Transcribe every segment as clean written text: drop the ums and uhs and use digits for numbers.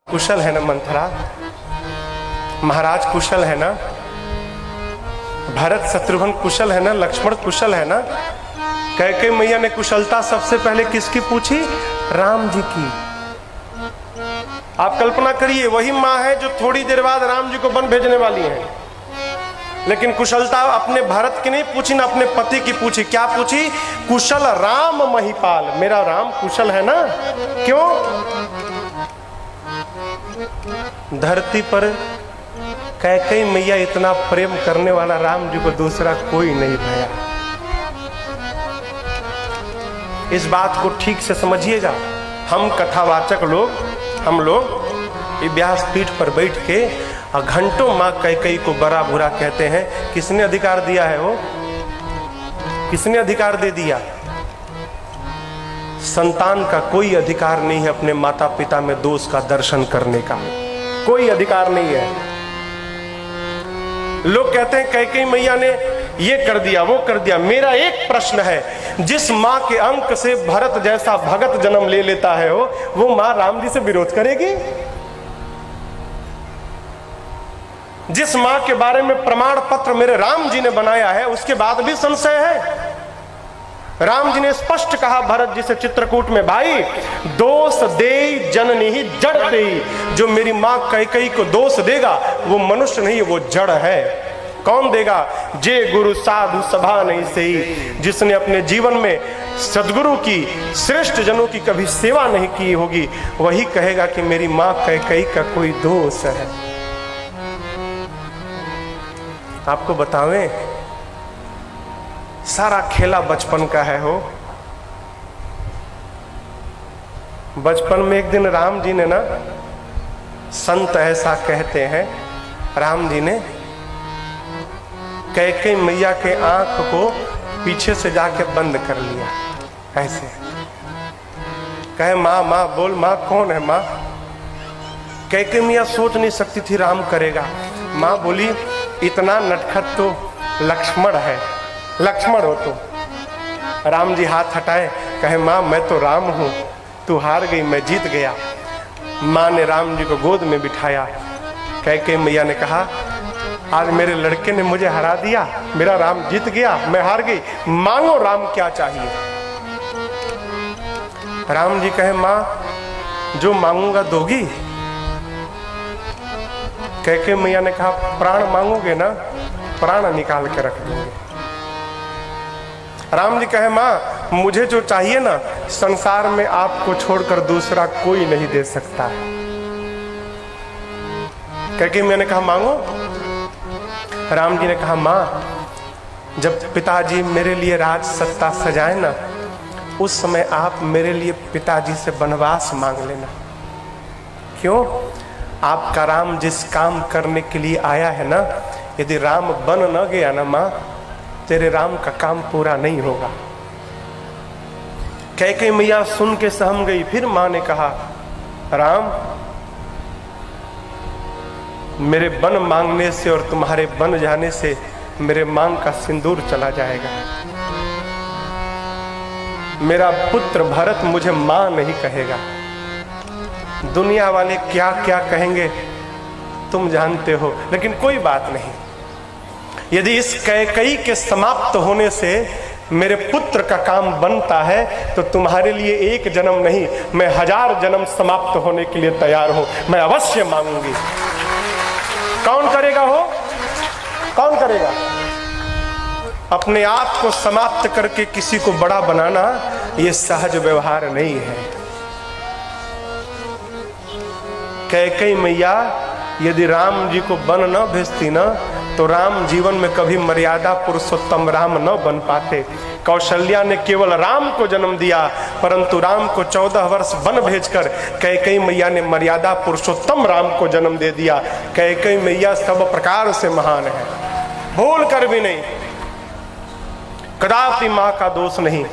कुशल है ना मंथरा? महाराज कुशल है ना? भरत शत्रुघ्न कुशल है ना? लक्ष्मण कुशल है ना? कैकेयी मैया ने कुशलता सबसे पहले किसकी पूछी? राम जी की। आप कल्पना करिए, वही माँ है जो थोड़ी देर बाद राम जी को वन भेजने वाली है, लेकिन कुशलता अपने भरत की नहीं पूछी, ना अपने पति की पूछी। क्या पूछी? कुशल राम महिपाल, मेरा राम कुशल है ना? क्यों? धरती पर कैकेयी मैया इतना प्रेम करने वाला राम जी को दूसरा कोई नहीं भया। इस बात को ठीक से समझिएगा। हम कथावाचक लोग, हम लोग व्यास पीठ पर बैठ के घंटों माँ कैकेयी को बड़ा बुरा कहते हैं। किसने अधिकार दिया है? वो किसने अधिकार दे दिया? संतान का कोई अधिकार नहीं है अपने माता पिता में दोष का दर्शन करने का, कोई अधिकार नहीं है। लोग कहते हैं कैकेयी मैया ने ये कर दिया, वो कर दिया। मेरा एक प्रश्न है, जिस माँ के अंक से भरत जैसा भगत जन्म ले लेता है वो माँ राम जी से विरोध करेगी? जिस माँ के बारे में प्रमाण पत्र मेरे राम जी ने बनाया है, उसके बाद भी संशय है? राम जी ने स्पष्ट कहा भरत जी से चित्रकूट में, भाई दोष दे जननी ही जड़ दे। जो मेरी माँ कैकेयी को दोष देगा वो मनुष्य नहीं, वो जड़ है। कौन देगा? जे गुरु साधु सभा नहीं सही। जिसने अपने जीवन में सदगुरु की, श्रेष्ठ जनों की कभी सेवा नहीं की होगी, वही कहेगा कि मेरी माँ कैकेयी का कोई दोष है। आपको बतावें, सारा खेला बचपन का है हो। बचपन में एक दिन राम जी ने ना, संत ऐसा कहते हैं, राम जी ने कैकेयी मैया के आंख को पीछे से जाके बंद कर लिया। ऐसे कहे, माँ माँ बोल, माँ कौन है माँ? कैकेयी मैया सोच नहीं सकती थी राम करेगा। माँ बोली, इतना नटखट तो लक्ष्मण है, लक्ष्मण हो तो। राम जी हाथ हटाए, कहे, माँ मैं तो राम हूं, तू हार गई, मैं जीत गया। माँ ने राम जी को गोद में बिठाया। कैकेयी मैया ने कहा, आज मेरे लड़के ने मुझे हरा दिया, मेरा राम जीत गया, मैं हार गई। मांगो राम क्या चाहिए? राम जी कहे, माँ जो मांगूंगा दोगी? कैकेयी मैया ने कहा, प्राण मांगोगे ना? प्राण निकाल के रख दूंगे। राम जी कहे, माँ मुझे जो चाहिए ना, संसार में आपको छोड़कर दूसरा कोई नहीं दे सकता है। कैकेयी मैया ने कहा, मांगो। राम जी ने कहा, माँ जब पिताजी मेरे लिए राज सत्ता सजाए ना, उस समय आप मेरे लिए पिताजी से वनवास मांग लेना। क्यों? आपका राम जिस काम करने के लिए आया है ना, यदि राम बन न गया ना माँ, तेरे राम का काम पूरा नहीं होगा। कैकेयी मैया सुन के सहम गई। फिर माँ ने कहा, राम मेरे बन मांगने से और तुम्हारे बन जाने से मेरे मांग का सिंदूर चला जाएगा। मेरा पुत्र भरत मुझे माँ नहीं कहेगा। दुनिया वाले क्या क्या कहेंगे तुम जानते हो, लेकिन कोई बात नहीं। यदि इस कैकेयी के समाप्त होने से मेरे पुत्र का काम बनता है, तो तुम्हारे लिए एक जन्म नहीं, मैं 1000 जन्म समाप्त होने के लिए तैयार हूं। मैं अवश्य मांगूंगी। कौन करेगा हो? कौन करेगा? अपने आप को समाप्त करके किसी को बड़ा बनाना यह सहज व्यवहार नहीं है। कैकेयी मैया यदि राम जी को वन न भेजती ना, तो राम जीवन में कभी मर्यादा पुरुषोत्तम राम न बन पाते। कौशल्या ने केवल राम को जन्म दिया, परंतु राम को 14 वर्ष वन भेजकर कैकेयी मैया ने मर्यादा पुरुषोत्तम राम को जन्म दे दिया। कैकेयी मैया सब प्रकार से महान है, भूल कर भी नहीं, कदापि मां का दोष नहीं।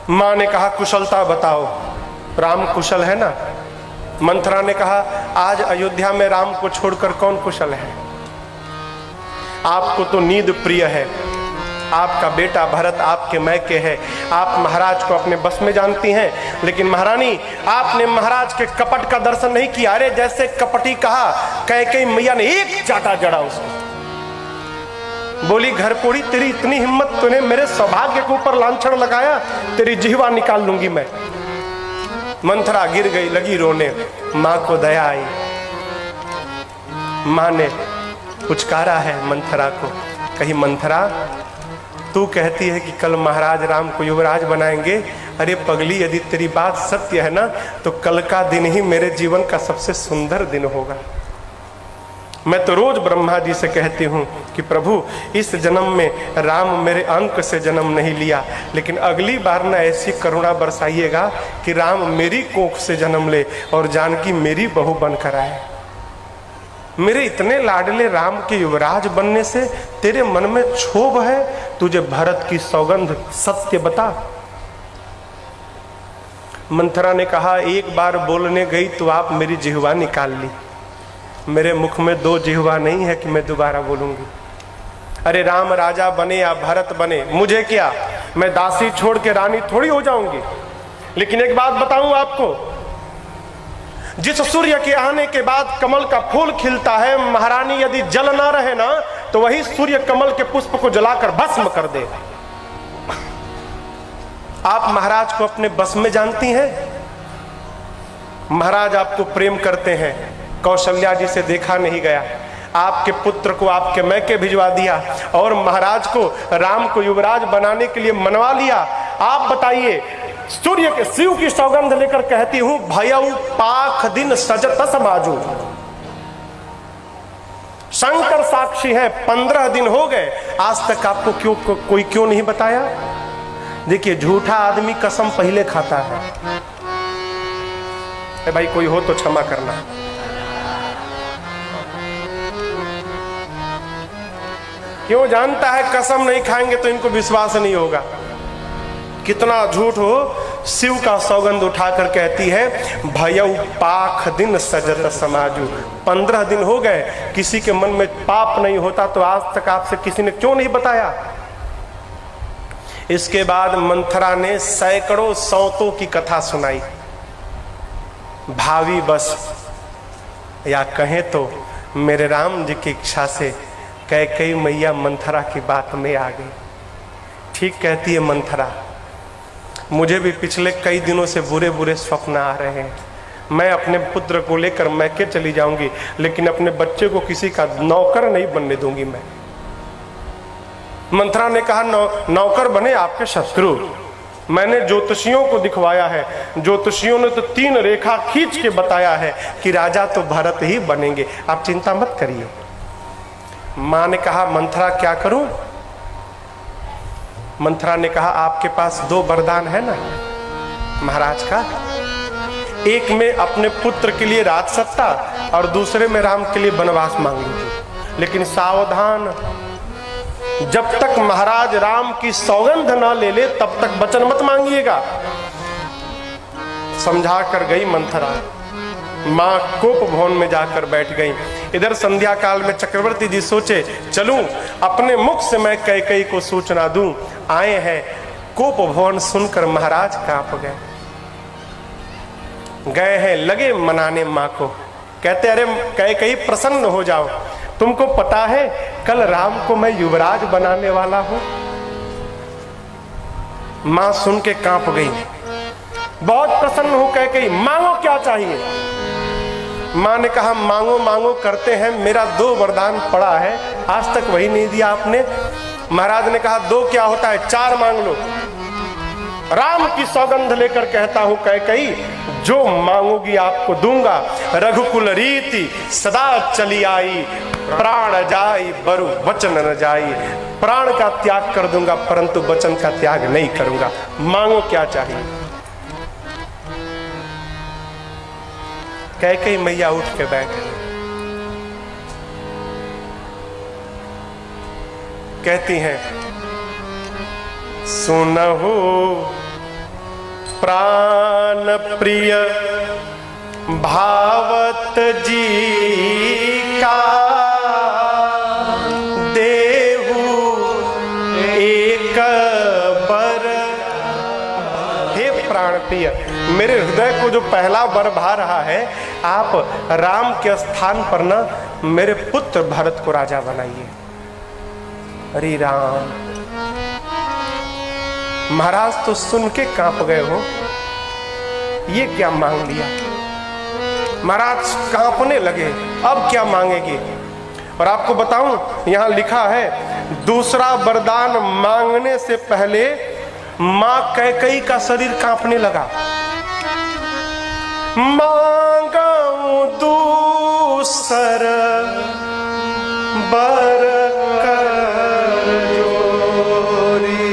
मां ने कहा, कुशलता बताओ, राम कुशल है ना? मंथरा ने कहा, आज अयोध्या में राम को छोड़कर कौन कुशल है? आपको तो नींद प्रिय है, आपका बेटा भरत आपके मैके है, आप महाराज को अपने बस में जानती हैं, लेकिन महारानी आपने महाराज के कपट का दर्शन नहीं किया। अरे जैसे कपटी कहा, कैकेयी मैया ने एक चाटा जड़ा उसको, बोली घर पोड़ी तेरी इतनी हिम्मत, तूने मेरे सौभाग्य के ऊपर लांछन लगाया, तेरी जिह्वा निकाल लूंगी मैं। मंथरा गिर गई, लगी रोने। मां को दया आई, मां ने पुचकारा है मंथरा को, कही मंथरा तू कहती है कि कल महाराज राम को युवराज बनाएंगे। अरे पगली, यदि तेरी बात सत्य है ना, तो कल का दिन ही मेरे जीवन का सबसे सुंदर दिन होगा। मैं तो रोज ब्रह्मा जी से कहती हूँ कि प्रभु इस जन्म में राम मेरे अंक से जन्म नहीं लिया, लेकिन अगली बार ना ऐसी करुणा बरसाइएगा कि राम मेरी कोख से जन्म ले और जानकी मेरी बहू बनकर आए। मेरे इतने लाडले राम के युवराज बनने से तेरे मन में क्षोभ है, तुझे भरत की सौगंध सत्य बता। मंथरा ने कहा एक बार बोलने गई तो आप मेरी जिह्वा निकाल ली, मेरे मुख में दो जिह्वा नहीं है कि मैं दोबारा बोलूंगी। अरे राम राजा बने या भरत बने, मुझे क्या, मैं दासी छोड़ के रानी थोड़ी हो जाऊंगी। लेकिन एक बात बताऊं आपको, जिस सूर्य के आने के बाद कमल का फूल खिलता है, महारानी यदि जल ना रहे ना, तो वही सूर्य कमल के पुष्प को जलाकर भस्म कर दे। आप महाराज को अपने बस में जानती हैं। महाराज आपको प्रेम करते हैं, कौशल्या जी से देखा नहीं गया, आपके पुत्र को आपके मैके भिजवा दिया और महाराज को राम को युवराज बनाने के लिए मनवा लिया। आप बताइए, सूर्य के शिव की सौगंध लेकर कहती हूं भयउ पाख दिन सजत समाजू। शंकर साक्षी है, 15 दिन हो गए, आज तक आपको कोई क्यों नहीं बताया। देखिए झूठा आदमी कसम पहले खाता है। भाई कोई हो तो क्षमा करना। क्यों, जानता है कसम नहीं खाएंगे तो इनको विश्वास नहीं होगा। कितना झूठ हो, शिव का सौगंध उठाकर कहती है भयउ पाख दिन सजत समाजू। 15 दिन हो गए, किसी के मन में पाप नहीं होता तो आज तक आपसे किसी ने क्यों नहीं बताया। इसके बाद मंथरा ने सैकड़ों सौतों की कथा सुनाई। भावी बस या कहें तो मेरे राम जी की इच्छा से कैकेयी मैया मंथरा की बात में आ गई। ठीक कहती है मंथरा, मुझे भी पिछले कई दिनों से बुरे बुरे स्वप्न आ रहे हैं। मैं अपने पुत्र को लेकर मैके चली जाऊंगी, लेकिन अपने बच्चे को किसी का नौकर नहीं बनने दूंगी मैं। मंथरा ने कहा नौकर बने आपके शत्रु। मैंने ज्योतिषियों को दिखवाया है, ज्योतिषियों ने तो 3 रेखा खींच के बताया है कि राजा तो भरत ही बनेंगे, आप चिंता मत करिए। मां ने कहा मंथरा क्या करूं। मंथरा ने कहा आपके पास 2 वरदान है ना महाराज का, एक में अपने पुत्र के लिए राजसत्ता और दूसरे में राम के लिए वनवास मांग लीजिए। लेकिन सावधान, जब तक महाराज राम की सौगंध ना ले ले तब तक वचन मत मांगिएगा। समझा कर गई मंथरा। मां कोप भवन में जाकर बैठ गई। इधर संध्या काल में चक्रवर्ती जी सोचे चलूं अपने मुख से मैं कैकेयी को सूचना दूं। आए हैं कोप भवन, सुनकर महाराज कांप गए हैं, लगे मनाने मां को। कहते अरे कैकेयी प्रसन्न हो जाओ, तुमको पता है कल राम को मैं युवराज बनाने वाला हूं। मां सुन के कांप गई। बहुत प्रसन्न हो कैकेयी, मांगो क्या चाहिए। मां ने कहा मांगो मांगो करते हैं, मेरा 2 वरदान पड़ा है, आज तक वही नहीं दिया आपने। महाराज ने कहा 2 क्या होता है, 4 मांग लो। राम की सौगंध लेकर कहता हूं कैकेयी, जो मांगोगी आपको दूंगा। रघुकुल रीति सदा चली आई, प्राण जाई बरु वचन न जाई। प्राण का त्याग कर दूंगा परंतु वचन का त्याग नहीं करूंगा। मांगो क्या चाहिए। कैकेयी मैया उठ के बैठ गई। कहती हैं सुनहु प्राण प्रिय भावत जी का देहु प्रिय, मेरे हृदय को जो पहला वर भा रहा है, आप राम के स्थान पर ना मेरे पुत्र भरत को राजा बनाइए। अरे राम, महाराज तो सुन के कांप गए हो, ये क्या मांग लिया? महाराज कांपने लगे, अब क्या मांगेगी? और आपको बताऊं, यहां लिखा है दूसरा वरदान मांगने से पहले मां कैकेयी का शरीर कांपने लगा। मांगाऊं दूसर बर कर जोरी।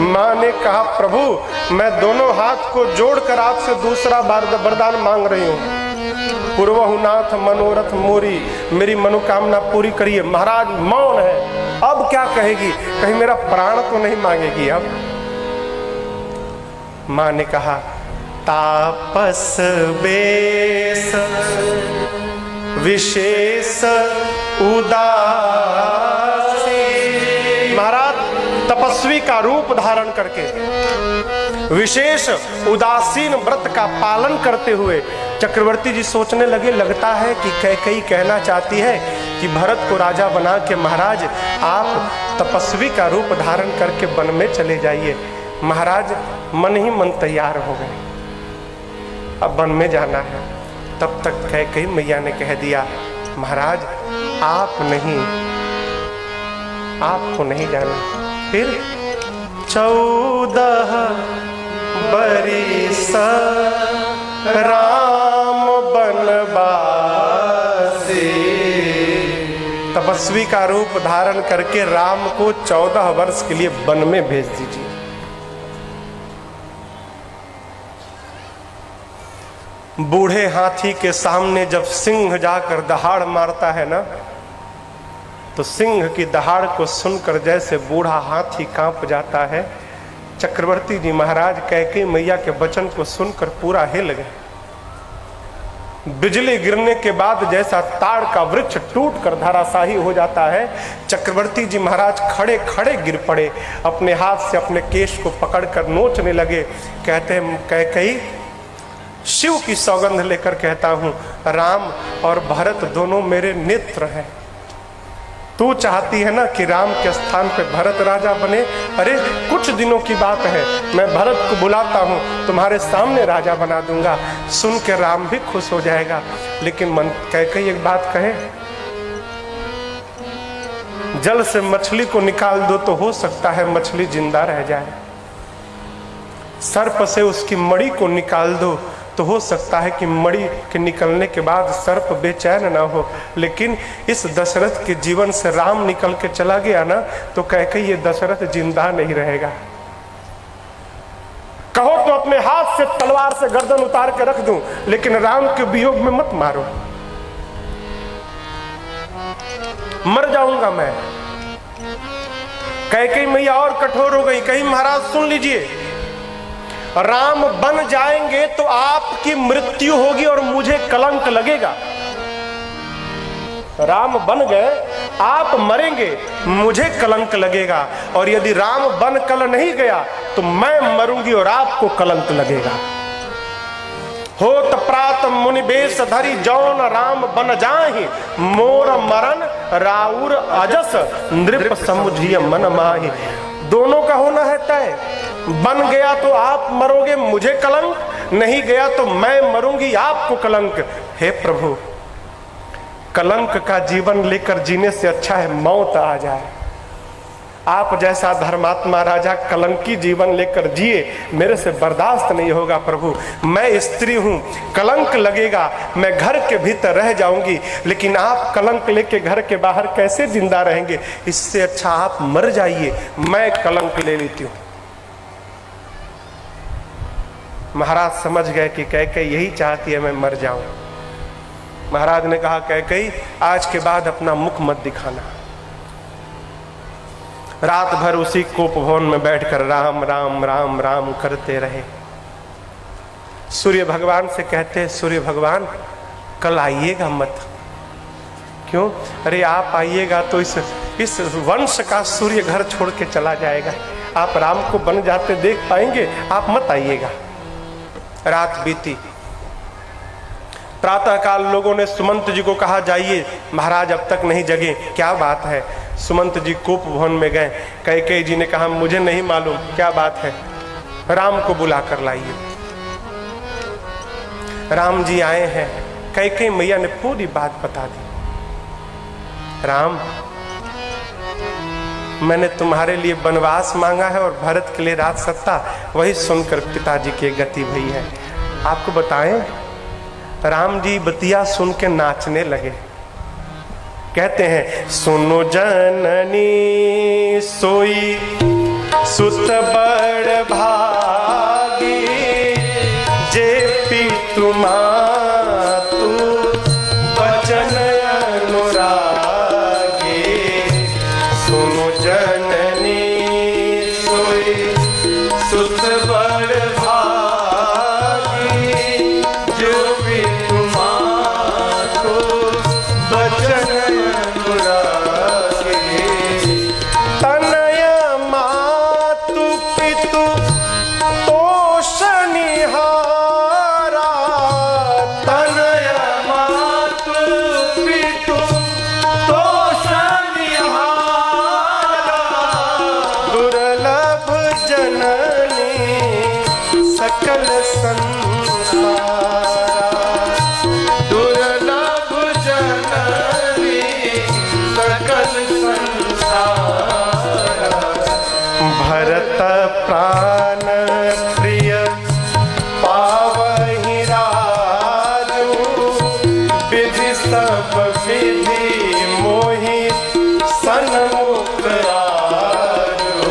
मां ने कहा, प्रभु मैं दोनों हाथ को जोड़कर आपसे दूसरा वरदान मांग रही हूं। पूर्वहुनाथ मनोरथ मोरी, मेरी मनोकामना पूरी करिए। महाराज मौन है, अब क्या कहेगी? कहीं मेरा प्राण तो नहीं मांगेगी अब? मां ने कहा, तापस बेस विशेष उदासी। महाराज तपस्वी का रूप धारण करके विशेष उदासीन व्रत का पालन करते हुए चक्रवर्ती जी सोचने लगे, लगता है कि कैकेयी कहना चाहती है कि भरत को राजा बना के महाराज आप तपस्वी का रूप धारण करके वन में चले जाइए। महाराज मन ही मन तैयार हो गए, अब वन में जाना है। तब तक कैकेयी मैया ने कह दिया, महाराज आप नहीं, आपको नहीं जाना। फिर 14 बरिस राम बनवासी, तपस्वी का रूप धारण करके राम को 14 वर्ष के लिए वन में भेज दीजिए। बूढ़े हाथी के सामने जब सिंह जाकर दहाड़ मारता है ना, तो सिंह की दहाड़ को सुनकर जैसे बूढ़ा हाथी कांप जाता है, चक्रवर्ती जी महाराज कैकेयी मैया के वचन को सुनकर पूरा हिल गए। बिजली गिरने के बाद जैसा ताड़ का वृक्ष टूटकर धराशाही हो जाता है, चक्रवर्ती जी महाराज खड़े खड़े गिर पड़े, अपने हाथ से अपने केश को पकड़कर नोचने लगे। कहते हैं, कैकेयी शिव की सौगंध लेकर कहता हूं, राम और भरत दोनों मेरे नेत्र हैं। तू चाहती है ना कि राम के स्थान पे भरत राजा बने? अरे कुछ दिनों की बात है, मैं भरत को बुलाता हूँ, तुम्हारे सामने राजा बना दूंगा। सुन के राम भी खुश हो जाएगा। लेकिन मन कैकेयी एक बात कहे, जल से मछली को निकाल दो तो हो सकता है मछली जिंदा रह जाए, सर्प से उसकी मणि को निकाल दो तो हो सकता है कि मणि के निकलने के बाद सर्प बेचैन ना हो। लेकिन इस दशरथ के जीवन से राम निकल के चला गया ना, तो कैकेयी ये दशरथ जिंदा नहीं रहेगा। कहो तो अपने हाथ से तलवार से गर्दन उतार के रख दूं, लेकिन राम के वियोग में मत मारो, मर जाऊंगा मैं। कैकेयी मैया और कठोर हो गई, कहीं महाराज सुन लीजिए, राम बन जाएंगे तो आपकी मृत्यु होगी और मुझे कलंक लगेगा। राम बन गए, आप मरेंगे, मुझे कलंक लगेगा। और यदि राम बन कल नहीं गया तो मैं मरूंगी और आपको कलंक लगेगा। होत प्रात मुनि बेश धरी जौन राम बन जाहि, मोर मरण राउर अजस नृप समुझिय मन माहि। दोनों का होना है तय, बन गया तो आप मरोगे, मुझे कलंक, नहीं गया तो मैं मरूंगी, आपको कलंक। हे प्रभु, कलंक का जीवन लेकर जीने से अच्छा है मौत आ जाए। आप जैसा धर्मात्मा राजा कलंकी जीवन लेकर जिए, मेरे से बर्दाश्त नहीं होगा प्रभु। मैं स्त्री हूं, कलंक लगेगा, मैं घर के भीतर रह जाऊंगी, लेकिन आप कलंक लेके घर के बाहर कैसे जिंदा रहेंगे? इससे अच्छा आप मर जाइए, मैं कलंक ले लेती हूं। महाराज समझ गए कि कैकेयी यही चाहती है मैं मर जाऊं। महाराज ने कहा, कैकेयी आज के बाद अपना मुख मत दिखाना। रात भर उसी कोप भवन में बैठकर राम राम राम राम करते रहे। सूर्य भगवान से कहते, सूर्य भगवान कल आइएगा मत। क्यों? अरे आप आइएगा तो इस वंश का सूर्य घर छोड़ के चला जाएगा, आप राम को बन जाते देख पाएंगे, आप मत आइएगा। रात बीती। प्रातःकाल लोगों ने सुमंत जी को कहा, जाइए महाराज अब तक नहीं जगे, क्या बात है। सुमंत जी कोप भवन में गए। कैकेयी जी ने कहा, मुझे नहीं मालूम क्या बात है, राम को बुला कर लाइए। राम जी आए हैं। कैकेयी मैया ने पूरी बात बता दी। राम, मैंने तुम्हारे लिए वनवास मांगा है और भरत के लिए राज सत्ता, वही सुनकर पिताजी की गति भई है। आपको बताएं, राम जी बतिया सुन के नाचने लगे। कहते हैं, सुनो जननी सोई सुत बड़ भागी, जे पितु मातु बचन अनुरागी। सुनो जननी सोई सुत बड़ भागी, जो पितु मातु बचन अनुरागी। तनय मातु पितु पोषनिहारा, तनय मातु पितु पोषनिहारा। दुर्लभ जननी सकल संसारा, दुर्लभ जननी सकल संसारा। भरत प्राण प्रिय पावहि राजू, विधि सब विधि मोहि सन्मुख आजू।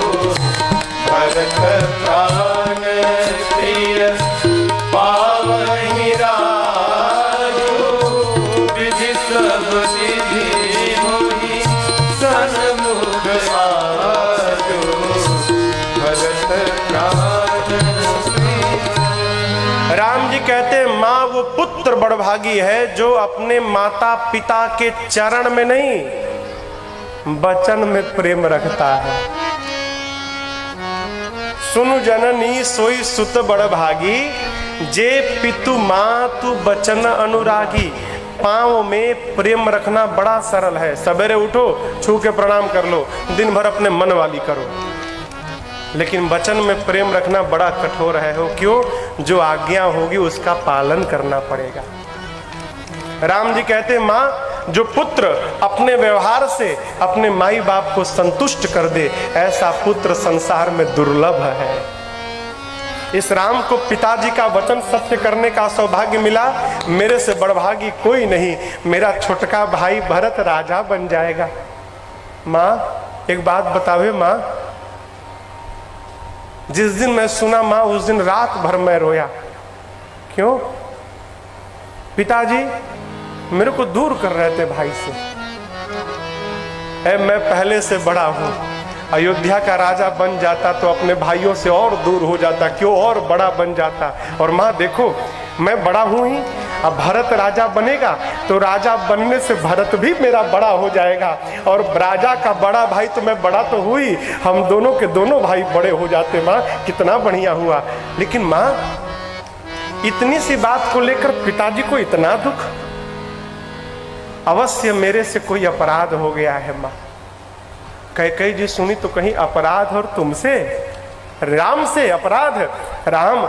भरत प्राण प्रिय पावहि राजू, विधि सब विधि मोहि सन्मुख आजू। भरत प्राण प्रिय। राम जी कहते, माँ वो पुत्र बड़भागी है जो अपने माता पिता के चरण में नहीं, वचन में प्रेम रखता है। सुनु जननी सोई सुत बड़भागी, जे पितु मातु बचन अनुरागी। पाँव में प्रेम रखना बड़ा सरल है। सवेरे उठो, छू के प्रणाम कर लो, दिन भर अपने मन वाली करो। लेकिन वचन में प्रेम रखना बड़ा कठोर है। हो क्यों? जो आज्ञा होगी उसका पालन करना पड़ेगा। राम जी कहते, माँ जो पुत्र अपने व्यवहार से अपने माई बाप को संतुष्ट कर दे, ऐसा पुत्र संसार में दुर्लभ है। इस राम को पिताजी का वचन सत्य करने का सौभाग्य मिला। मेरे से बड़भागी कोई नहीं। मेरा छोटका भाई भरत राजा बन जाएगा। माँ एक बात बतावे माँ, जिस दिन मैं सुना माँ, उस दिन रात भर मैं रोया। क्यों? पिताजी मेरे को दूर कर रहे थे भाई से। मैं पहले से बड़ा हूं, अयोध्या का राजा बन जाता तो अपने भाइयों से और दूर हो जाता, क्यों और बड़ा बन जाता। और माँ देखो, मैं बड़ा हूं ही, अब भरत राजा बनेगा तो राजा बनने से भरत भी मेरा बड़ा हो जाएगा, और राजा का बड़ा भाई तो मैं बड़ा तो हुई, हम दोनों के दोनों भाई बड़े हो जाते। माँ कितना बढ़िया हुआ। लेकिन माँ इतनी सी बात को लेकर पिताजी को इतना दुख? अवश्य मेरे से कोई अपराध हो गया है माँ। कैकेयी जी सुनी तो कहीं अपराध और तुमसे, राम से अपराध? राम,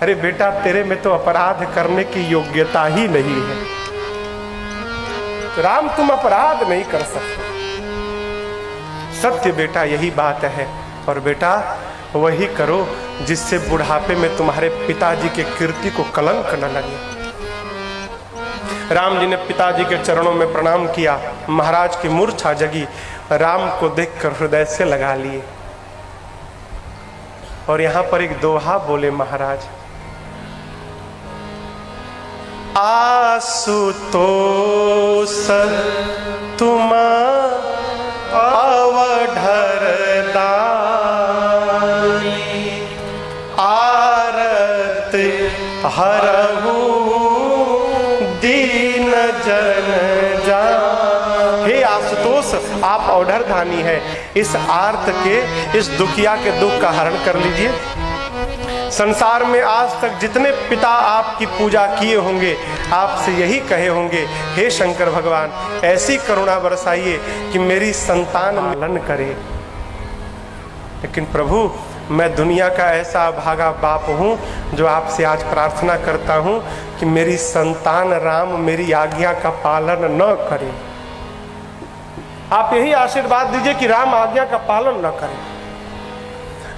अरे बेटा तेरे में तो अपराध करने की योग्यता ही नहीं है। राम तुम अपराध नहीं कर सकते। सत्य बेटा यही बात है। और बेटा वही करो जिससे बुढ़ापे में तुम्हारे पिताजी के कीर्ति को कलंक न लगे। राम जी ने पिताजी के चरणों में प्रणाम किया। महाराज की मूर्छा जगी। राम को देखकर हृदय से लगा लिए। और यहां पर एक दोहा बोले महाराज, आशुतोष तुम अवधर दानी, आरत हरहु दीन जन जान। हे आशुतोष, आप औढर धानी है, इस आर्त के, इस दुखिया के दुख का हरण कर लीजिए। संसार में आज तक जितने पिता आपकी पूजा किए होंगे आपसे यही कहे होंगे, हे शंकर भगवान ऐसी करुणा बरसाइए कि मेरी संतान पालन करे। लेकिन प्रभु मैं दुनिया का ऐसा अभागा बाप हूँ जो आपसे आज प्रार्थना करता हूँ कि मेरी संतान राम मेरी आज्ञा का पालन न करे। आप यही आशीर्वाद दीजिए कि राम आज्ञा का पालन न करें।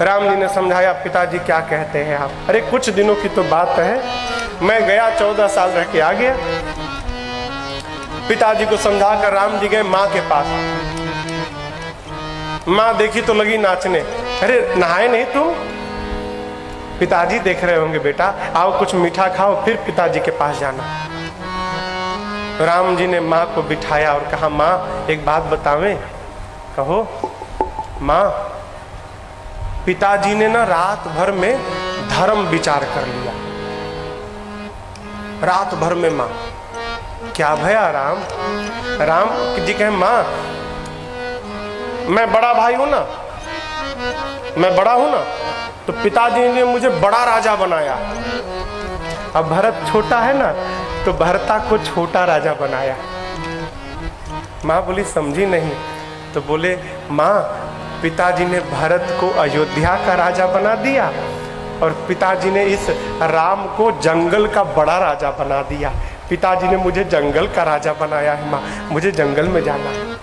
राम जी ने समझाया, पिताजी क्या कहते हैं आप? अरे कुछ दिनों की तो बात है, मैं गया 14 साल रह के आ गया। पिताजी को समझाकर राम जी गए माँ के पास। माँ देखी तो लगी नाचने। अरे नहाए नहीं तुम? पिताजी देख रहे होंगे, बेटा आओ कुछ मीठा खाओ फिर पिताजी के पास जाना। राम जी ने माँ को बिठाया और कहा, माँ एक बात बतावें? कहो। माँ पिताजी ने ना रात भर में धर्म विचार कर लिया। रात भर में। माँ क्या भया राम? राम जी कहे, माँ मैं बड़ा भाई हूं ना, मैं बड़ा हूं ना, तो पिताजी ने मुझे बड़ा राजा बनाया। अब भरत छोटा है ना, तो भरता को छोटा राजा बनाया। माँ बोली समझी नहीं। तो बोले, माँ पिताजी ने भरत को अयोध्या का राजा बना दिया और पिताजी ने इस राम को जंगल का बड़ा राजा बना दिया। पिताजी ने मुझे जंगल का राजा बनाया है माँ, मुझे जंगल में जाना है।